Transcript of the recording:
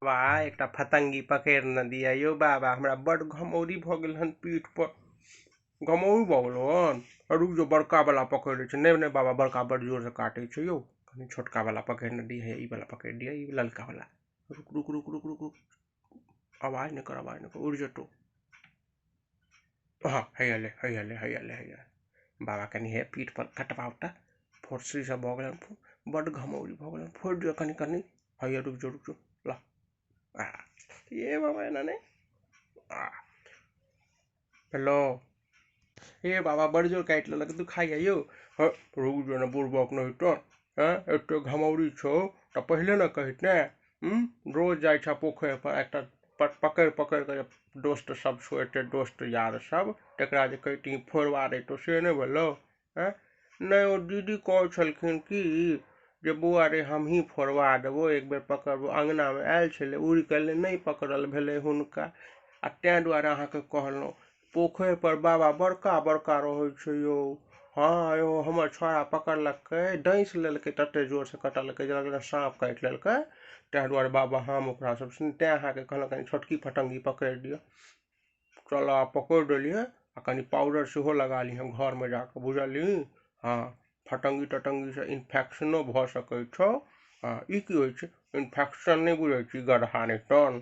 वाह एकटा फतंगी पकड़ न दिया यो बाबा हमरा बड़ घमौरी भ गेल हन पीठ पर घमौरी भ गेल हन रुक जो बड़का वाला पकड़ छै नहीं बाबा बड़का बड़ जोर से काटे छै यो कनी छोटका वाला पकड़ न दिया ई वाला पकड़ दिया ई ललका वाला रुक रुक रुक रुक रुक रुक आवाज नहीं कर उड़ जतो हाँ है बाबा कनी हे पीठ पर कटबाउटा फोर्सी से भ गेल बड़ घमौरी भ गेल फोड़ दियो कनी कनी है रुक जो ला ये बाबा एना नहीं हेलो ए बाबा बड़ जोर काट लेलक तू खाइया यो रुक जो न बुड़बक नहीं तो एते घमौरी छो तो पहले न कहित ने रोज जाय छ पोखर पर एक पकड़ पकड़ कर दोस्त सब छो एते दोस्त यार सब तकरा जे कहिती फोड़वा दे तो से नहीं भेलो नहीं ओ दीदी कह छलखिन कि जे बौआ रे हम ही फोड़वा देबो एक बेर पकड़बो अंगना में आयल छले उड़ के नहीं पकड़ल भेले हुनका आ तें दुआरे अहाँके कहलहुँ पोखर पर बाबा बड़का बड़का रहे छै यो हाँ यो हमर छोरा पकड़लकै डैस लेलकै तते जोर से कटलकै जेना सांप काटि लेलकै तें दुआरे बाबा हम ओकरा सब तें अहाँके कहलहुँ कनी छोटकी फटंगी पकड़ दियो चल पकड़ देलिए आ कनी पाउडर सेहो लगा ली घर में जाकर बुझली हाँ फटंगी टटंगी से इन्फेक्शनो भ सकै छौ हाँ ई की होइ छै इन्फेक्शन नहीं बुझै छी गधा नहीं तन